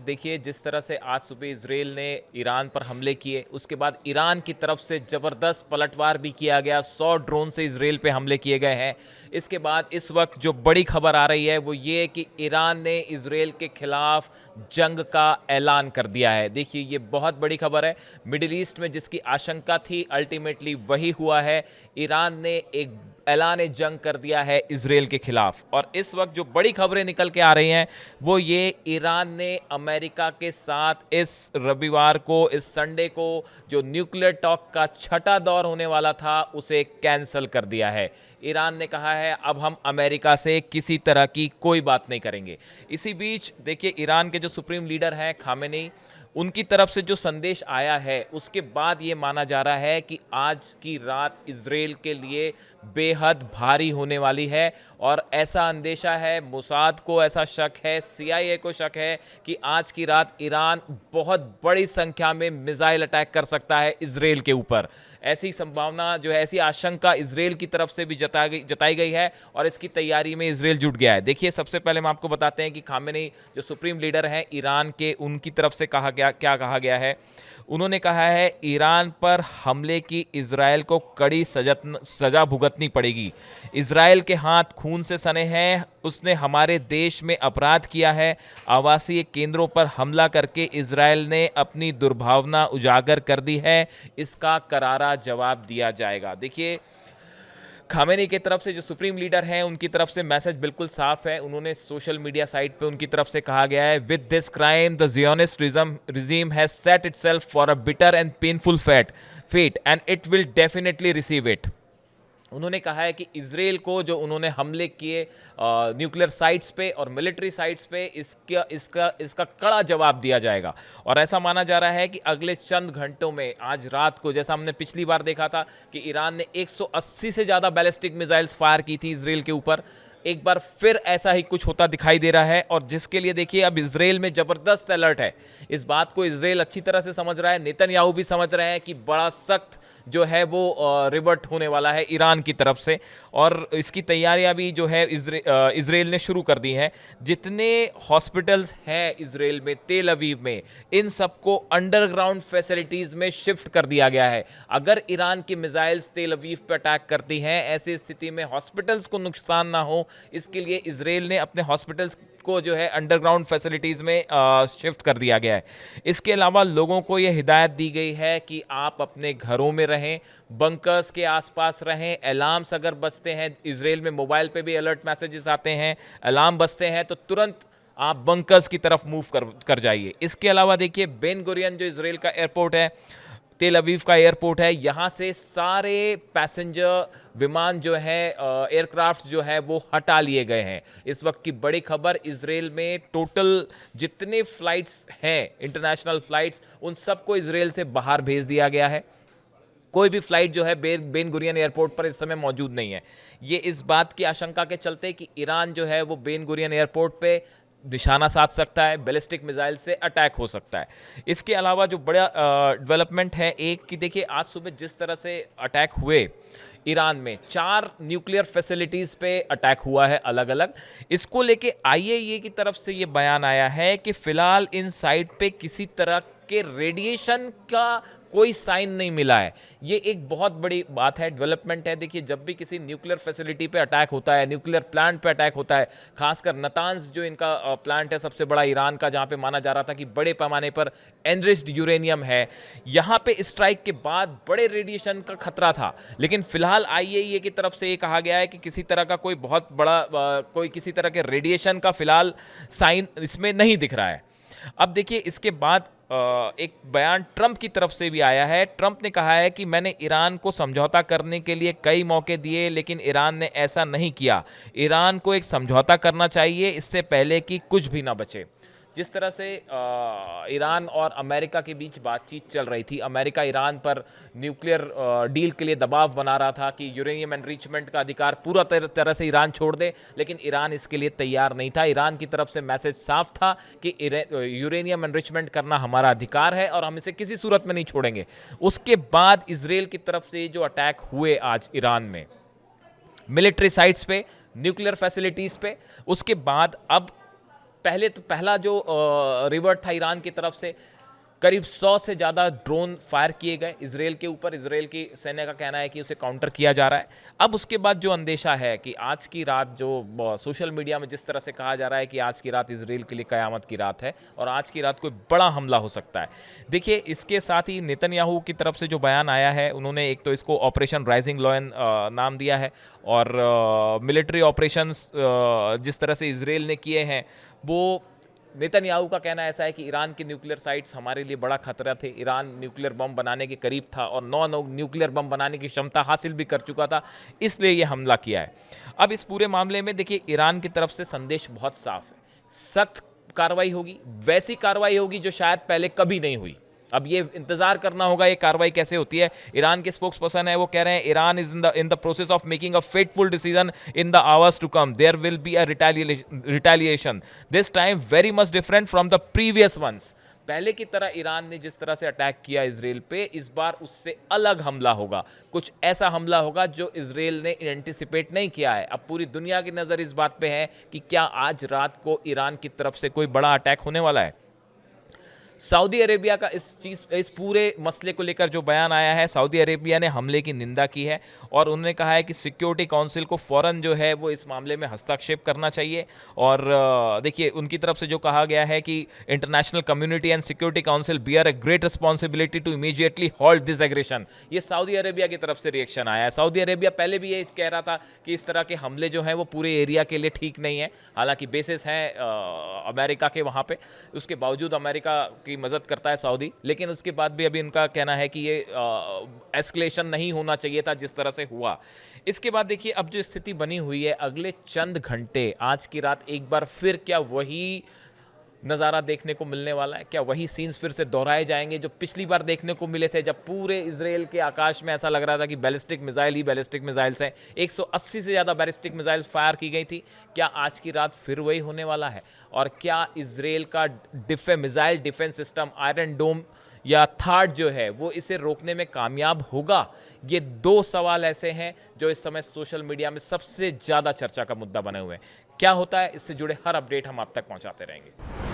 देखिए जिस तरह से आज सुबह इजराइल ने ईरान पर हमले किए, उसके बाद ईरान की तरफ से ज़बरदस्त पलटवार भी किया गया, 100 ड्रोन से इजराइल पे हमले किए गए हैं। इसके बाद इस वक्त जो बड़ी खबर आ रही है वो ये कि ईरान ने इजराइल के खिलाफ जंग का ऐलान कर दिया है। देखिए ये बहुत बड़ी खबर है। मिडिल ईस्ट में जिसकी आशंका थी अल्टीमेटली वही हुआ है। ईरान ने एक ऐलान जंग कर दिया है इजराइल के खिलाफ। और इस वक्त जो बड़ी खबरें निकल के आ रही हैं वो ये, ईरान ने अमेरिका के साथ इस रविवार को, इस संडे को जो न्यूक्लियर टॉक का छठा दौर होने वाला था उसे कैंसिल कर दिया है। ईरान ने कहा है अब हम अमेरिका से किसी तरह की कोई बात नहीं करेंगे। इसी बीच देखिए ईरान के जो सुप्रीम लीडर हैं खामेनी, उनकी तरफ से जो संदेश आया है उसके बाद ये माना जा रहा है कि आज की रात इजराइल के लिए बेहद भारी होने वाली है। और ऐसा अंदेशा है, मोसाद को ऐसा शक है, CIA को शक है कि आज की रात ईरान बहुत बड़ी संख्या में मिसाइल अटैक कर सकता है इजराइल के ऊपर। ऐसी संभावना जो है, ऐसी आशंका इजराइल की तरफ से भी जताई गई है और इसकी तैयारी में इजराइल जुट गया है। देखिए सबसे पहले हम आपको बताते हैं कि खामेनी जो सुप्रीम लीडर हैं ईरान के, उनकी तरफ से क्या कहा गया है। उन्होंने कहा है ईरान पर हमले की इजराइल को कड़ी सजा भुगतनी पड़ेगी। इजराइल के हाथ खून से सने हैं, उसने हमारे देश में अपराध किया है। आवासीय केंद्रों पर हमला करके इजराइल ने अपनी दुर्भावना उजागर कर दी है, इसका करारा जवाब दिया जाएगा। देखिए खामेनी की तरफ से जो सुप्रीम लीडर हैं उनकी तरफ से मैसेज बिल्कुल साफ है। उन्होंने सोशल मीडिया साइट पे उनकी तरफ से कहा गया है, with this crime the Zionist regime has set itself for a bitter and painful fate and it will definitely receive it. उन्होंने कहा है कि इजराइल को जो उन्होंने हमले किए न्यूक्लियर साइट्स पे और मिलिट्री साइट्स पे, इसका कड़ा जवाब दिया जाएगा। और ऐसा माना जा रहा है कि अगले चंद घंटों में, आज रात को, जैसा हमने पिछली बार देखा था कि ईरान ने 180 से ज़्यादा बैलिस्टिक मिसाइल्स फायर की थी इजराइल के ऊपर, एक बार फिर ऐसा ही कुछ होता दिखाई दे रहा है। और जिसके लिए देखिए अब इजराइल में ज़बरदस्त अलर्ट है। इस बात को इजराइल अच्छी तरह से समझ रहा है, नेतन्याहू भी समझ रहे हैं कि बड़ा सख्त जो है वो रिवर्ट होने वाला है ईरान की तरफ से। और इसकी तैयारियां भी जो है इजराइल ने शुरू कर दी हैं। जितने हॉस्पिटल्स हैं इजराइल में, तेल अवीव में, इन सबको अंडरग्राउंड फैसिलिटीज़ में शिफ्ट कर दिया गया है। अगर ईरान की मिसाइल्स तेल अवीव पर अटैक करती हैं, ऐसी स्थिति में हॉस्पिटल्स को नुकसान ना हो, इसके लिए इजराइल ने अपने हॉस्पिटल्स को जो है अंडरग्राउंड फैसिलिटीज़ में शिफ्ट कर दिया गया है। इसके अलावा लोगों को यह हिदायत दी गई है कि आप अपने घरों में रहें, बंकर्स के आसपास रहें। अलार्म्स अगर बजते हैं, इजराइल में मोबाइल पे भी अलर्ट मैसेजेस आते हैं, अलार्म बजते हैं तो तुरंत आप बंकर्स की तरफ मूव कर जाइए। इसके अलावा देखिए बेन गुरियन जो इजराइल का एयरपोर्ट है, तेल अवीव का एयरपोर्ट है, यहाँ से सारे पैसेंजर विमान जो है, एयरक्राफ्ट जो है वो हटा लिए गए हैं। इस वक्त की बड़ी खबर, इजराइल में टोटल जितने फ्लाइट्स हैं, इंटरनेशनल फ्लाइट्स, उन सबको इजराइल से बाहर भेज दिया गया है। कोई भी फ्लाइट जो है बेन गुरियन एयरपोर्ट पर इस समय मौजूद नहीं है। ये इस बात की आशंका के चलते कि ईरान जो है वो बेन गुरियन एयरपोर्ट पे निशाना साध सकता है, बैलिस्टिक मिसाइल से अटैक हो सकता है। इसके अलावा जो बड़ा डेवलपमेंट है एक कि देखिए आज सुबह जिस तरह से अटैक हुए ईरान में, 4 न्यूक्लियर फैसिलिटीज़ पे अटैक हुआ है अलग अलग। इसको लेके IAEA की तरफ से ये बयान आया है कि फ़िलहाल इन साइट पे किसी तरह के रेडिएशन का कोई साइन नहीं मिला है। ये एक बहुत बड़ी बात है, डेवलपमेंट है। देखिए जब भी किसी न्यूक्लियर फैसिलिटी पे अटैक होता है, न्यूक्लियर प्लांट पे अटैक होता है, खासकर नतांज जो इनका प्लांट है सबसे बड़ा ईरान का, जहाँ पे माना जा रहा था कि बड़े पैमाने पर एनरिच्ड यूरेनियम है, यहाँ पे स्ट्राइक के बाद बड़े रेडिएशन का खतरा था। लेकिन फिलहाल IAEA की तरफ से ये कहा गया है कि किसी तरह का कोई बहुत बड़ा कोई किसी तरह के रेडिएशन का फिलहाल साइन इसमें नहीं दिख रहा है। अब देखिए इसके बाद एक बयान ट्रंप की तरफ से भी आया है। ट्रंप ने कहा है कि मैंने ईरान को समझौता करने के लिए कई मौके दिए, लेकिन ईरान ने ऐसा नहीं किया। ईरान को एक समझौता करना चाहिए इससे पहले कि कुछ भी ना बचे। जिस तरह से ईरान और अमेरिका के बीच बातचीत चल रही थी, अमेरिका ईरान पर न्यूक्लियर डील के लिए दबाव बना रहा था कि यूरेनियम एनरिचमेंट का अधिकार पूरा तरह से ईरान छोड़ दे, लेकिन ईरान इसके लिए तैयार नहीं था। ईरान की तरफ से मैसेज साफ था कि यूरेनियम एनरिचमेंट करना हमारा अधिकार है और हम इसे किसी सूरत में नहीं छोड़ेंगे। उसके बाद इजराइल की तरफ से जो अटैक हुए आज ईरान में, मिलिट्री साइट्स पे, न्यूक्लियर फैसिलिटीज़ पे, उसके बाद अब पहला जो रिवर्ट था ईरान की तरफ से, करीब 100 से ज़्यादा ड्रोन फायर किए गए इसराइल के ऊपर। इसराइल की सेना का कहना है कि उसे काउंटर किया जा रहा है। अब उसके बाद जो अंदेशा है कि आज की रात, जो सोशल मीडिया में जिस तरह से कहा जा रहा है कि आज की रात इसराइल के लिए क़यामत की रात है और आज की रात कोई बड़ा हमला हो सकता है। देखिए, इसके साथ ही नेतन्याहू की तरफ से जो बयान आया है, उन्होंने एक तो इसको ऑपरेशन राइजिंग लॉयन नाम दिया है, और मिलिट्री ऑपरेशंस जिस तरह से इसराइल ने किए हैं, वो नेतन्याहू का कहना ऐसा है कि ईरान के न्यूक्लियर साइट्स हमारे लिए बड़ा खतरा थे। ईरान न्यूक्लियर बम बनाने के करीब था और न्यूक्लियर बम बनाने की क्षमता हासिल भी कर चुका था, इसलिए ये हमला किया है। अब इस पूरे मामले में देखिए, ईरान की तरफ से संदेश बहुत साफ है, सख्त कार्रवाई होगी, वैसी कार्रवाई होगी जो शायद पहले कभी नहीं हुई। अब ये इंतजार करना होगा ये कार्रवाई कैसे होती है। ईरान के स्पोक्स पर्सन है, वो कह रहे हैं Iran is in the process of making a fateful decision in the hours to come. There will be a retaliation this time very much different from the previous ones. पहले की तरह Iran ने जिस तरह से अटैक किया Israel पे, इस बार उससे अलग हमला होगा। कुछ ऐसा हमला होगा जो इसराइल ने एंटिसिपेट नहीं किया है। अब पूरी दुनिया की नज़र इस बात पे है कि क्या आज रात को ईरान की तरफ से कोई बड़ा अटैक होने वाला है। सऊदी अरेबिया का इस पूरे मसले को लेकर जो बयान आया है, सऊदी अरेबिया ने हमले की निंदा की है और उन्होंने कहा है कि सिक्योरिटी काउंसिल को फ़ौरन जो है वो इस मामले में हस्तक्षेप करना चाहिए। और देखिए, उनकी तरफ से जो कहा गया है कि international community and security council bear a great responsibility to immediately halt this aggression. ये सऊदी अरेबिया की तरफ से रिएक्शन आया है। सऊदी अरेबिया पहले भी ये कह रहा था कि इस तरह के हमले जो हैं वो पूरे एरिया के लिए ठीक नहीं है। हालांकि बेसिस हैं अमेरिका के वहाँ पे, उसके बावजूद अमेरिका की मदद करता है सऊदी, लेकिन उसके बाद भी अभी उनका कहना है कि ये एस्केलेशन नहीं होना चाहिए था जिस तरह से हुआ। इसके बाद देखिए, अब जो स्थिति बनी हुई है, अगले चंद घंटे, आज की रात एक बार फिर क्या वही नज़ारा देखने को मिलने वाला है? क्या वही सीन्स फिर से दोहराए जाएंगे जो पिछली बार देखने को मिले थे, जब पूरे इसराइल के आकाश में ऐसा लग रहा था कि बैलिस्टिक मिसाइल ही बैलिस्टिक मिसाइल्स हैं? 180 से ज़्यादा बैलिस्टिक मिसाइल्स फायर की गई थी। क्या आज की रात फिर वही होने वाला है? और क्या इसराइल का मिसाइल डिफेंस सिस्टम आयरन डोम या थार्ड जो है वो इसे रोकने में कामयाब होगा? ये दो सवाल ऐसे हैं जो इस समय सोशल मीडिया में सबसे ज़्यादा चर्चा का मुद्दा बने हुए हैं। क्या होता है, इससे जुड़े हर अपडेट हम आप तक पहुंचाते रहेंगे।